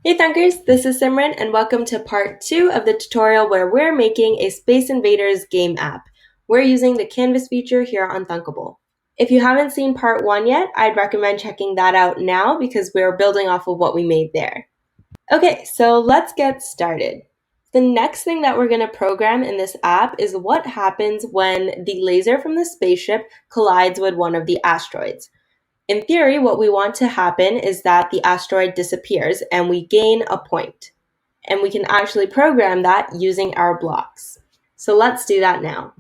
Hey Thunkers, this is Simran and welcome to part 2 of the tutorial where we're making a Space Invaders game app. We're using the Canvas feature here on Thunkable. If you haven't seen part 1 yet, I'd recommend checking that out now because we're building off of what we made there. Okay, so let's get started. The next thing that we're going to program in this app is what happens when the laser from the spaceship collides with one of the asteroids. In theory, what we want to happen is that the asteroid disappears and we gain a point. And we can actually program that using our blocks. So let's do that now.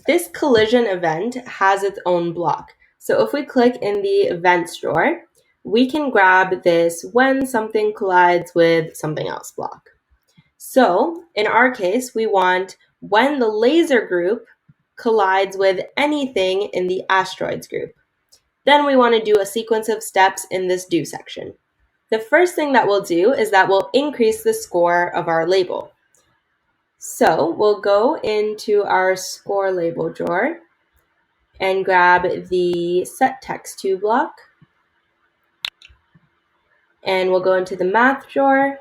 This collision event has its own block. So if we click in the events drawer, we can grab this when something collides with something else block. So in our case, we want when the laser group collides with anything in the asteroids group. Then we want to do a sequence of steps in this do section. The first thing that we'll do is that we'll increase the score of our label. So we'll go into our score label drawer and grab the set text to block. And we'll go into the math drawer.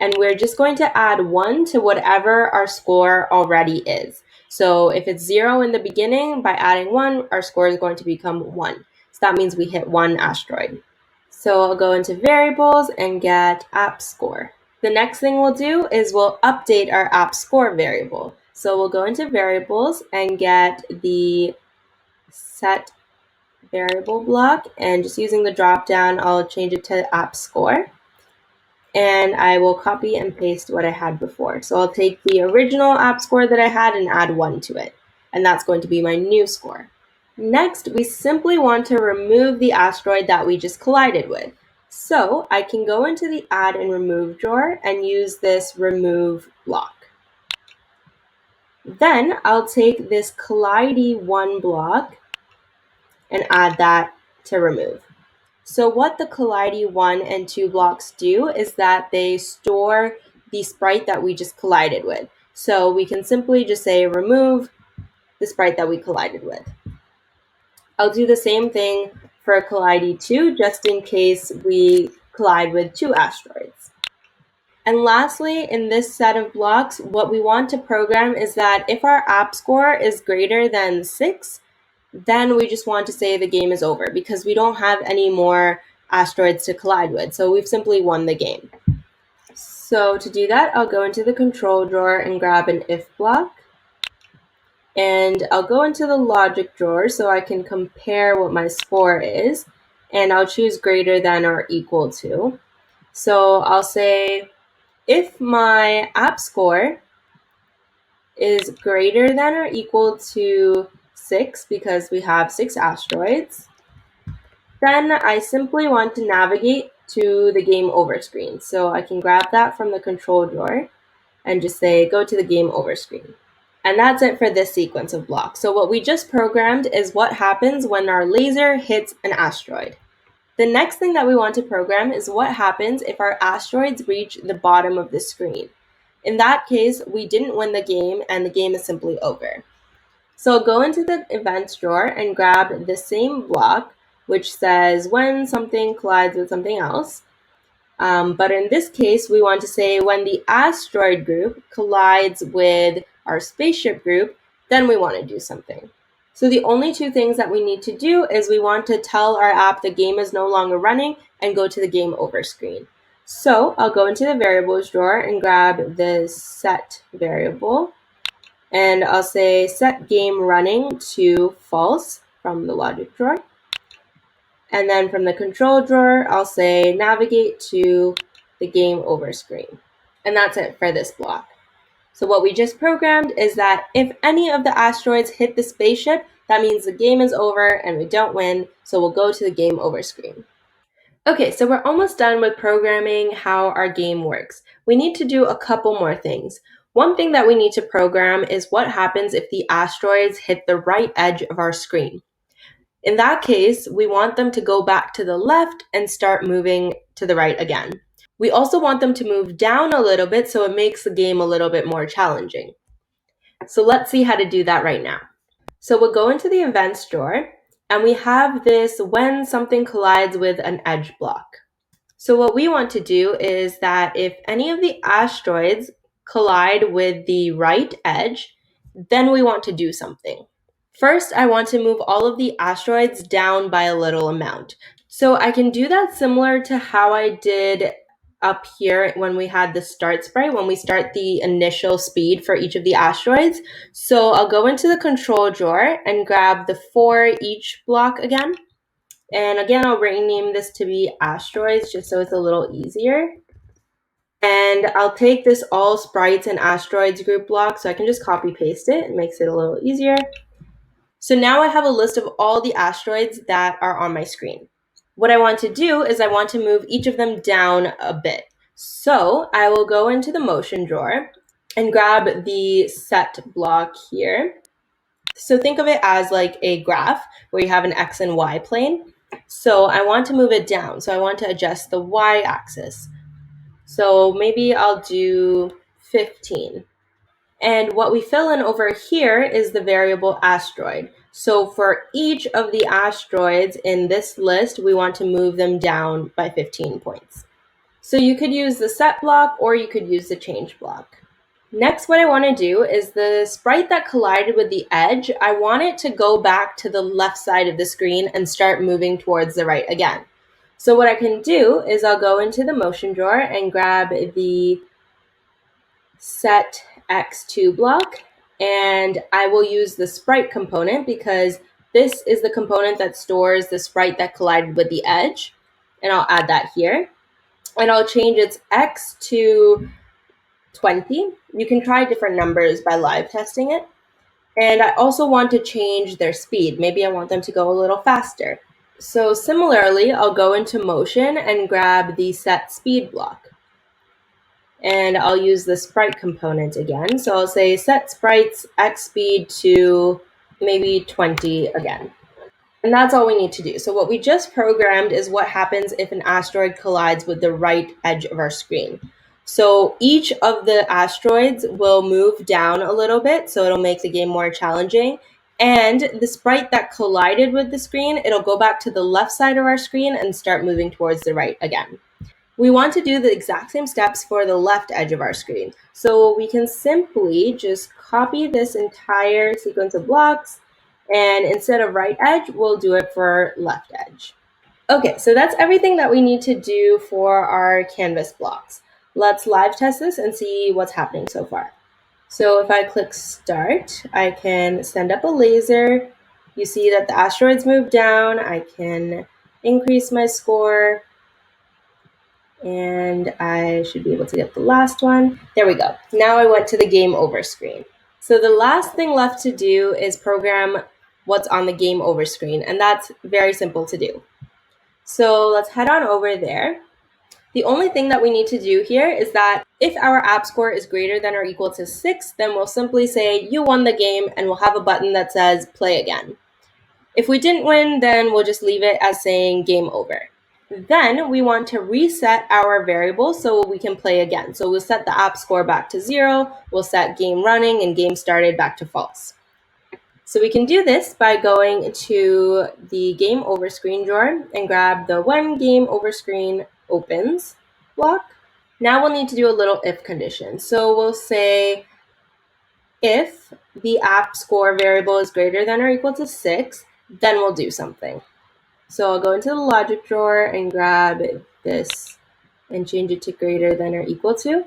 And we're just going to add 1 to whatever our score already is. So if it's 0 in the beginning, by adding 1, our score is going to become 1. So that means we hit 1 asteroid. So I'll go into variables and get app score. The next thing we'll do is we'll update our app score variable. So we'll go into variables and get the set variable block, and just using the drop down, I'll change it to app score. And I will copy and paste what I had before. So I'll take the original app score that I had and add 1 to it. And that's going to be my new score. Next, we simply want to remove the asteroid that we just collided with. So I can go into the add and remove drawer and use this remove block. Then I'll take this collide1 block and add that to remove. So what the collide1 and 2 blocks do is that they store the sprite that we just collided with. So we can simply just say remove the sprite that we collided with. I'll do the same thing for collide2 just in case we collide with 2 asteroids. And lastly, in this set of blocks, what we want to program is that if our app score is greater than 6, then we just want to say the game is over because we don't have any more asteroids to collide with. So we've simply won the game. So to do that, I'll go into the control drawer and grab an if block. And I'll go into the logic drawer so I can compare what my score is. And I'll choose greater than or equal to. So I'll say if my app score is greater than or equal to 6 because we have 6 asteroids, then I simply want to navigate to the game over screen. So I can grab that from the control drawer and just say go to the game over screen. And that's it for this sequence of blocks. So what we just programmed is what happens when our laser hits an asteroid. The next thing that we want to program is what happens if our asteroids reach the bottom of the screen. In that case, we didn't win the game and the game is simply over. So I'll go into the events drawer and grab the same block, which says when something collides with something else. But in this case, we want to say when the asteroid group collides with our spaceship group, then we want to do something. So the only 2 things that we need to do is we want to tell our app the game is no longer running and go to the game over screen. So I'll go into the variables drawer and grab the set variable. And I'll say set game running to false from the logic drawer. And then from the control drawer, I'll say navigate to the game over screen. And that's it for this block. So what we just programmed is that if any of the asteroids hit the spaceship, that means the game is over and we don't win. So we'll go to the game over screen. Okay, so we're almost done with programming how our game works. We need to do a couple more things. One thing that we need to program is what happens if the asteroids hit the right edge of our screen. In that case, we want them to go back to the left and start moving to the right again. We also want them to move down a little bit so it makes the game a little bit more challenging. So let's see how to do that right now. So we'll go into the events drawer and we have this when something collides with an edge block. So what we want to do is that if any of the asteroids collide with the right edge, then we want to do something. First, I want to move all of the asteroids down by a little amount. So I can do that similar to how I did up here when we had the start sprite, when we start the initial speed for each of the asteroids. So I'll go into the control drawer and grab the for each block again. And again, I'll rename this to be asteroids just so it's a little easier. And I'll take this all sprites and asteroids group block so I can just copy paste it. It makes it a little easier. So now I have a list of all the asteroids that are on my screen. What I want to do is I want to move each of them down a bit. So I will go into the motion drawer and grab the set block here. So think of it as like a graph where you have an X and Y plane. So I want to move it down. So I want to adjust the Y axis. So maybe I'll do 15. And what we fill in over here is the variable asteroid. So for each of the asteroids in this list, we want to move them down by 15 points. So you could use the set block or you could use the change block. Next, what I want to do is the sprite that collided with the edge, I want it to go back to the left side of the screen and start moving towards the right again. So what I can do is I'll go into the motion drawer and grab the set x2 block, and I will use the sprite component because this is the component that stores the sprite that collided with the edge, and I'll add that here. And I'll change its x to 20. You can try different numbers by live testing it. And I also want to change their speed. Maybe I want them to go a little faster. So similarly, I'll go into motion and grab the set speed block. And I'll use the sprite component again. So I'll say set sprites x speed to maybe 20 again. And that's all we need to do. So what we just programmed is what happens if an asteroid collides with the right edge of our screen. So each of the asteroids will move down a little bit, so it'll make the game more challenging. And the sprite that collided with the screen, it'll go back to the left side of our screen and start moving towards the right again. We want to do the exact same steps for the left edge of our screen. So we can simply just copy this entire sequence of blocks, and instead of right edge, we'll do it for left edge. Okay, so that's everything that we need to do for our canvas blocks. Let's live test this and see what's happening so far. So if I click start, I can send up a laser. You see that the asteroids move down. I can increase my score, and I should be able to get the last one. There we go. Now I went to the game over screen. So the last thing left to do is program what's on the game over screen, and that's very simple to do. So let's head on over there. The only thing that we need to do here is that if our app score is greater than or equal to 6, then we'll simply say you won the game, and we'll have a button that says play again. If we didn't win, then we'll just leave it as saying game over. Then we want to reset our variable so we can play again. So we'll set the app score back to 0, we'll set game running and game started back to false. So we can do this by going to the game over screen drawer and grab the when game over screen opens block. Now we'll need to do a little if condition. So we'll say if the app score variable is greater than or equal to 6, then we'll do something. So I'll go into the logic drawer and grab this and change it to greater than or equal to.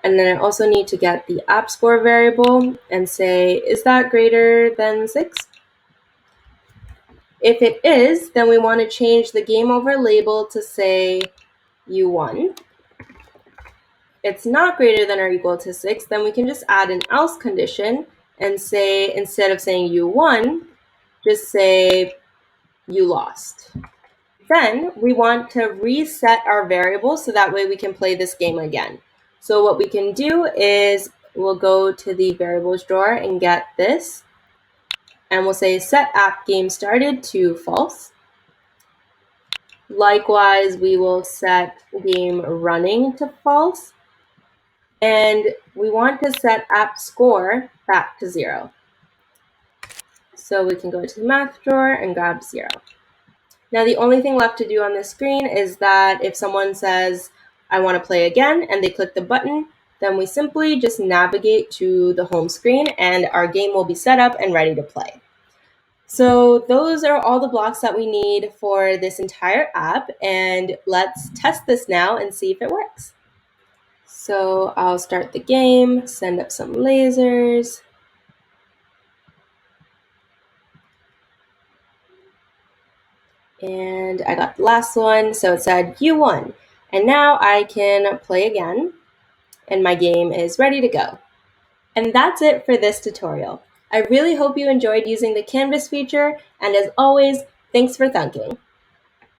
And then I also need to get the app score variable and say, is that greater than 6? If it is, then we want to change the game over label to say you won. If it's not greater than or equal to 6, then we can just add an else condition and say, instead of saying you won, just say you lost. Then we want to reset our variable so that way we can play this game again. So what we can do is we'll go to the variables drawer and get this, and we'll say set app game started to false. Likewise, we will set game running to false, and we want to set app score back to 0. So we can go to the math drawer and grab 0. Now the only thing left to do on this screen is that if someone says, I want to play again, and they click the button, then we simply just navigate to the home screen and our game will be set up and ready to play. So those are all the blocks that we need for this entire app, and let's test this now and see if it works. So I'll start the game, send up some lasers. And I got the last one, so it said you won. And now I can play again, and my game is ready to go. And that's it for this tutorial. I really hope you enjoyed using the Canvas feature, and as always, thanks for thunking.